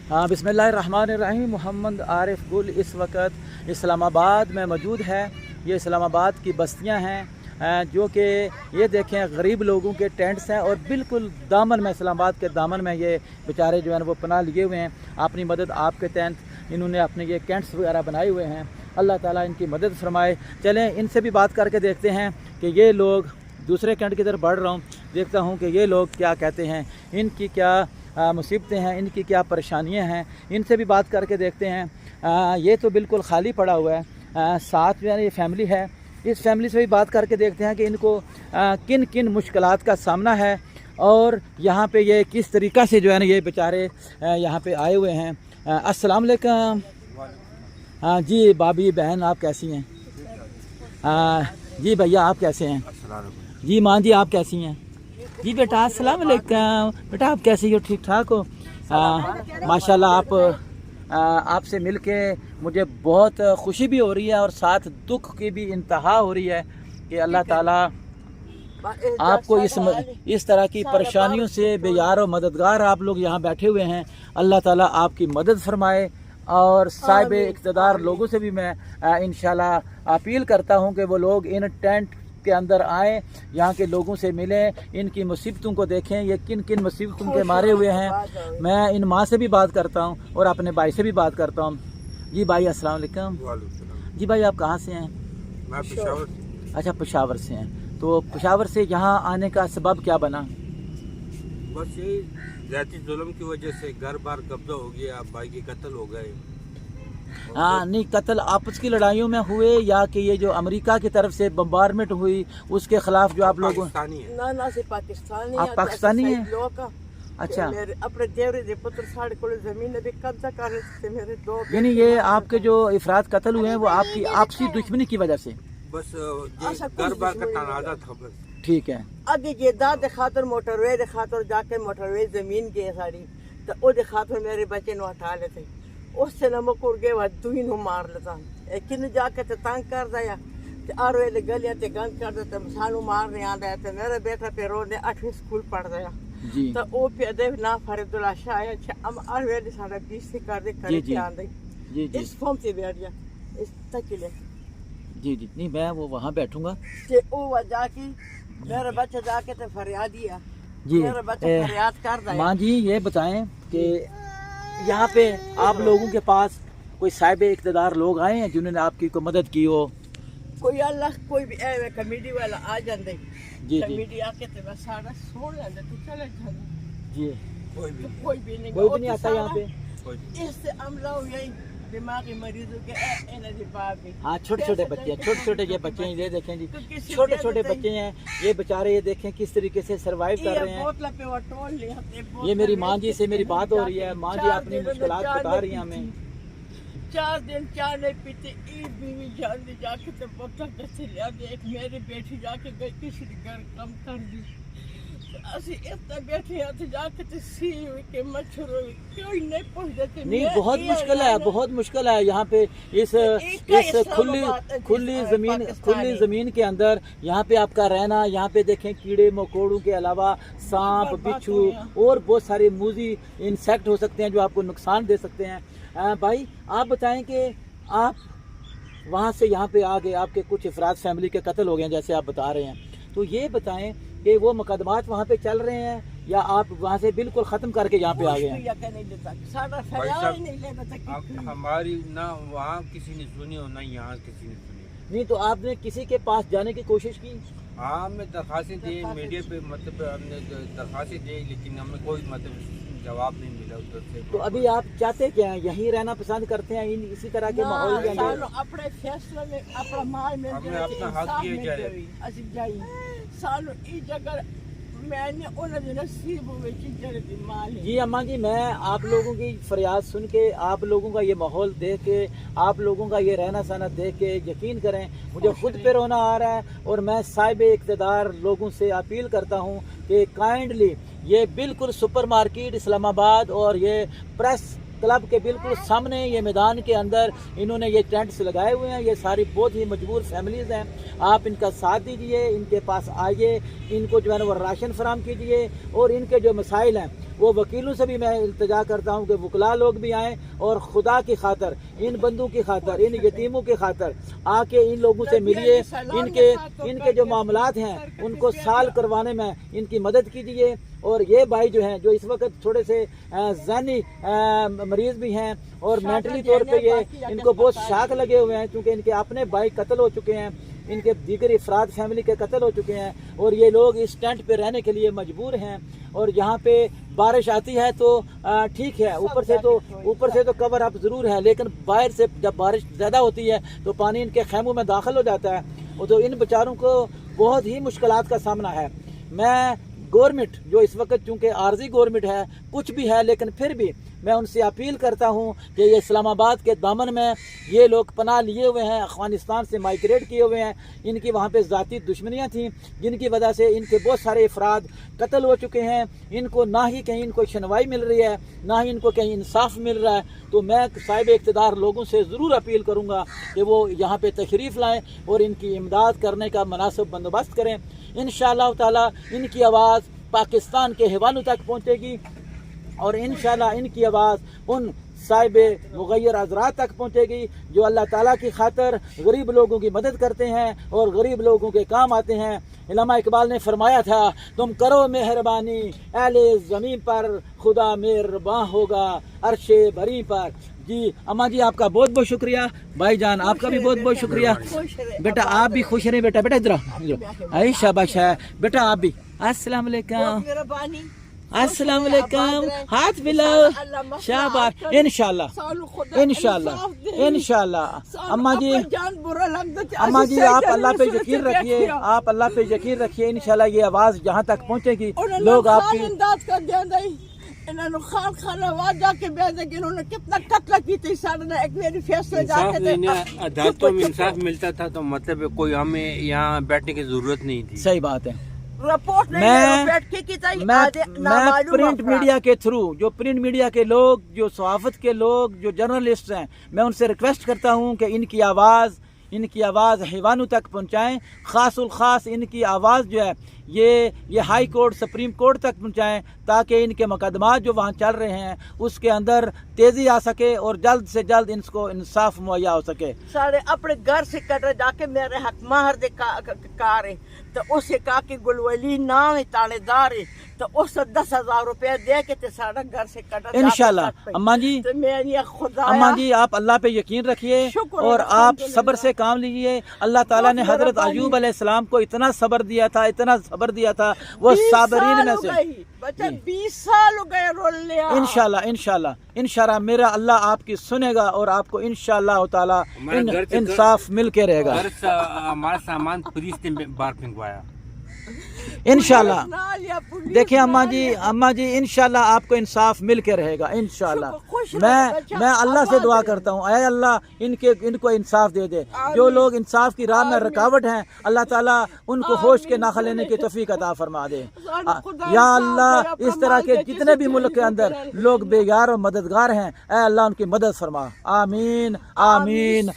बिस्मिल्लाहिर्रहमानिर्रहीम। मोहम्मद आरिफ गुल इस वक्त इस्लामाबाद में मौजूद है। ये इस्लामाबाद की बस्तियां हैं जो कि ये देखें गरीब लोगों के टेंट्स हैं और बिल्कुल दामन में, इस्लामाबाद के दामन में ये बेचारे जो हैं वो पनाह लिए हुए हैं। अपनी मदद आपके तहत इन्होंने अपने ये टेंट्स वगैरह बनाए हुए हैं। अल्लाह ताला इनकी मदद फरमाए। चलें इनसे भी बात करके देखते हैं कि ये लोग, दूसरे टेंट की तरफ बढ़ रहा हूँ, देखता हूँ कि ये लोग क्या कहते हैं, इनकी क्या मुसीबतें हैं, इनकी क्या परेशानियां हैं। इनसे भी बात करके देखते हैं। ये तो बिल्कुल खाली पड़ा हुआ है। साथ में ये फैमिली है, इस फैमिली से भी बात करके देखते हैं कि इनको किन किन मुश्किलात का सामना है और यहाँ पे ये किस तरीक़ा से जो है ना ये बेचारे यहाँ पे आए हुए हैं। अस्सलाम वालेकुम। हाँ जी भाभी बहन, आप कैसी हैं? जी भैया आप कैसे हैं? जी माँ जी आप कैसी हैं? जी बेटा अस्सलाम वालेकुम। बेटा आप कैसी हो? ठीक ठाक हो? माशाल्लाह आपसे मिलके मुझे बहुत खुशी भी हो रही है और साथ दुख की भी इंतहा हो रही है कि अल्लाह ताला आपको इस तरह की परेशानियों से बेयार और मददगार आप लोग यहाँ बैठे हुए हैं। अल्लाह ताला आपकी मदद फरमाए। और साहिब इक़्तिदार लोगों से भी मैं इंशाल्लाह अपील करता हूँ कि वो लोग इन टेंट के अंदर आएँ, यहाँ के लोगों से मिलें, इनकी मुसीबतों को देखें, ये किन किन मुसीबतों के मारे हुए हैं। मैं इन माँ से भी बात करता हूँ और अपने भाई से भी बात करता हूँ। जी भाई अस्सलाम वालेकुम। जी भाई आप कहाँ से हैं? मैं पेशावर। अच्छा पेशावर से हैं। तो पेशावर से यहाँ आने का सबब क्या बना? बस यही ज़ाती जुल्म की वजह से घर बार कब्जा हो गया, भाई के कत्ल हो गए। हाँ नहीं, कत्ल आपस की लड़ाइयों में हुए या कि ये जो अमेरिका की तरफ से बम्बारमेंट हुई उसके खिलाफ जो आप लोगों? ना से पाकिस्तानी। आप पाकिस्तानी हैं? अच्छा। मेरे अपने देवरे दे पुत्र साढ़े को जमीन भी कब्जा कर रहे थे मेरे दो। यानी ये आपके जो अफराद कत्ल हुए हैं वो आपकी आपसी दुश्मनी की वजह से? बस घर बार का तनाज़ा था बस। ठीक है। अगे ये दाद खातर मोटरवे दे खातर जाके मोटरवे जमीन के साड़ी तो ओ दे खातर मेरे बच्चे नु हटा लेते। उससे न मुकुर गए वह दुई नु मार लेता। किन जाके ते तंग कर दिया ते आरो ले गलियां ते गंद कर देते, सानू मारने आंदा है। ते मेरा बेटा पे रोने 8वीं स्कूल पढ़ गया जी। तो ओ पे दे ना फरीदुल्लाह शाह हम आरो ले सारा 20 से कर दे करे के आंदे जी जी। इस फॉर्म से बैठ गया इस तकिले जी जी। नहीं मैं वो वहाँ बैठूंगा कि ओ जाके मेरा बच्चा जाके तो फरियाद दिया जी। मेरा बच्चा फरियाद कर दिया। माँ जी ये बताएं कि यहाँ पे आप लोगों के पास कोई साहिब इक़्तिदार लोग आए हैं जिन्होंने आपकी को मदद की हो? कोई अल्लाह कोई भी कमेटी वाला आ जाते जी कमेटी आके तो बस सारा छोड़ लेते तो चले जाते जी। कोई भी नहीं आता यहाँ पे। इससे हम लोग यही दिमागी मरीजों के हाँ छोटे छोटे बच्चे हैं, छोटे छोटे ये बच्चे हैं, ये देखें जी छोटे छोटे बच्चे हैं ये बेचारे। ये देखें किस तरीके से सरवाइव कर रहे हैं। ये मेरी माँ जी से मेरी बात हो रही है। माँ जी अपनी मुश्किलात बता रही हैं हमें। 4 दिन चाय नहीं पीते। बीवी जल्दी जाके तो पक्का कैसे लिया दे। एक मेरी बेटी जाके गई किसी घर कम कर दी। नहीं बहुत मुश्किल है, बहुत मुश्किल है यहाँ पे। इस खुली जमीन के अंदर यहाँ पे आपका रहना। यहाँ पे देखें कीड़े मकोड़ों के अलावा सांप बिच्छू और बहुत सारे मूजी इंसेक्ट हो सकते हैं जो आपको नुकसान दे सकते हैं। भाई आप बताएं कि आप वहाँ से यहाँ पे आ गए, आपके कुछ अफराद फैमिली के कत्ल हो गए जैसे आप बता रहे हैं, तो ये बताएं कि वो मुकदमात वहाँ पे चल रहे हैं या आप वहाँ से बिल्कुल ख़त्म करके यहाँ पे आ गए हैं? हमारी ना वहाँ किसी ने सुनी और ना यहाँ किसी ने सुनी। नहीं तो आपने किसी के पास जाने की कोशिश की? हाँ हमें दरख्वास्तें दी मीडिया पे, मतलब हमने दरख्वास्तें दी लेकिन हमें कोई मतलब जवाब नहीं मिला उधर से। तो अभी आप चाहते क्या हैं? यहीं रहना पसंद करते हैं इसी तरह के माहौल के अंदर? अपने फैसले में अपना माल में अपना हक किए जाए सानू ई जगह मैंने उन्हें नसीब हुए की माल। जी अम्मा जी, मैं आप लोगों की फरियाद सुन के, आप लोगों का ये माहौल देख के, आप लोगों का ये रहना सहना देख के यकीन करें मुझे खुद पे रोना आ रहा है। और मैं साहिब इक़्तिदार लोगों से अपील करता हूँ कि काइंडली ये बिल्कुल सुपर मार्केट इस्लामाबाद और ये प्रेस क्लब के बिल्कुल सामने ये मैदान के अंदर इन्होंने ये टेंट्स लगाए हुए हैं। ये सारी बहुत ही मजबूर फैमिलीज़ हैं। आप इनका साथ दीजिए, इनके पास आइए, इनको जो है ना वो राशन फराम कीजिए और इनके जो मसाइल हैं وہ وکیلوں سے بھی میں التجا کرتا ہوں کہ وکلا لوگ بھی آئیں اور خدا کی خاطر ان بندوں کی خاطر ان یتیموں کی خاطر آ کے ان لوگوں سے ملیے، ان کے جو معاملات ہیں ان کو سال کروانے میں ان کی مدد کیجیے۔ اور یہ بھائی جو ہیں جو اس وقت تھوڑے سے ذہنی مریض بھی ہیں اور مینٹلی طور پہ یہ ان کو بہت شاک لگے ہوئے ہیں، کیونکہ ان کے اپنے بھائی قتل ہو چکے ہیں، ان کے دیگر افراد فیملی کے قتل ہو چکے ہیں اور یہ لوگ اس ٹینٹ پہ رہنے کے لیے مجبور ہیں۔ اور یہاں پہ بارش آتی ہے تو ٹھیک ہے، اوپر سے تو کور اپ ضرور ہے، لیکن باہر سے جب بارش زیادہ ہوتی ہے تو پانی ان کے خیموں میں داخل ہو جاتا ہے، تو ان بیچاروں کو بہت ہی مشکلات کا سامنا ہے۔ میں گورنمنٹ جو اس وقت چونکہ عارضی گورنمنٹ ہے کچھ بھی ہے، لیکن پھر بھی میں ان سے اپیل کرتا ہوں کہ یہ اسلام آباد کے دامن میں یہ لوگ پناہ لیے ہوئے ہیں، افغانستان سے مائگریٹ کیے ہوئے ہیں، ان کی وہاں پہ ذاتی دشمنیاں تھیں جن کی وجہ سے ان کے بہت سارے افراد قتل ہو چکے ہیں، ان کو نہ ہی کہیں ان کو شنوائی مل رہی ہے نہ ہی ان کو کہیں انصاف مل رہا ہے۔ تو میں صاحب اقتدار لوگوں سے ضرور اپیل کروں گا کہ وہ یہاں پہ تشریف لائیں اور ان کی امداد کرنے کا مناسب بندوبست کریں۔ انشاءاللہ تعالی ان کی آواز پاکستان کے حوالوں تک پہنچے گی اور انشاءاللہ ان کی آواز ان صاحب مغیر حضرات تک پہنچے گی جو اللہ تعالیٰ کی خاطر غریب لوگوں کی مدد کرتے ہیں اور غریب لوگوں کے کام آتے ہیں۔ علامہ اقبال نے فرمایا تھا، تم کرو مہربانی اہل زمین پر، خدا مہرباں ہوگا عرش بری پر۔ جی اماں جی آپ کا بہت بہت شکریہ، بھائی جان آپ کا بھی بہت بہت شکریہ۔ بیٹا آپ بھی خوش رہیں، بیٹا ادھر آئی شاباش ہے بیٹا، آپ بھی السلام علیکم، السلام علیکم، ہاتھ ملاؤ، شاباش، انشاءاللہ انشاءاللہ انشاءاللہ۔ اماں جی آپ اللہ پہ یقین رکھیے، آپ اللہ پہ یقین رکھیے، انشاءاللہ یہ آواز جہاں تک پہنچے گی لوگ آپ کی عدالتوں میں انصاف ملتا تھا تو مطلب کوئی ہمیں یہاں بیٹھنے کی ضرورت نہیں تھی۔ صحیح بات ہے۔ میں پرنٹ میڈیا کے تھرو جو پرنٹ میڈیا کے لوگ، جو صحافت کے لوگ، جو جرنلسٹ ہیں، میں ان سے ریکویسٹ کرتا ہوں کہ ان کی آواز حیوانوں تک پہنچائیں، خاص الخاص ان کی آواز جو ہے یہ ہائی کورٹ، سپریم کورٹ تک پہنچائیں تاکہ ان کے مقدمات جو وہاں چل رہے ہیں اس کے اندر تیزی آ سکے اور جلد سے جلد ان کو انصاف مہیا ہو سکے۔ سارے اپنے گھر سے کٹر جا کے میرے حق مہر دے کار ہے تو اسے کہا کہ گلولی نام ہے تاڑے دار ہے تو اس 10,000 روپے دے کے تے سارا گھر سے کٹر انشاءاللہ۔ اماں جی اماں جی آپ اللہ پہ یقین رکھیے اور آپ صبر سے کام لیجئے۔ اللہ تعالیٰ نے حضرت ایوب علیہ السلام کو اتنا صبر دیا تھا، اتنا صبر دیا تھا، وہ صابرین میں سے 20 سال ہو گئے رول لیا۔ انشاءاللہ میرا اللہ آپ کی سنے گا اور آپ کو انشاءاللہ تعالیٰ انصاف مل کے رہے گا۔ ہمارا سامان پولیس نے باہر پھینکوایا۔ انشاءاللہ دیکھیں اماں جی انشاءاللہ آپ کو انصاف مل کے رہے گا انشاءاللہ۔ میں اللہ سے دعا کرتا ہوں، اے اللہ ان کو انصاف دے دے، جو لوگ انصاف کی راہ میں رکاوٹ ہیں اللہ تعالیٰ ان کو ہوش کے ناخہ لینے کی توفیق عطا فرما دے۔ یا اللہ اس طرح کے جتنے بھی ملک کے اندر لوگ بے یار و مددگار ہیں اے اللہ ان کی مدد فرما، آمین آمین۔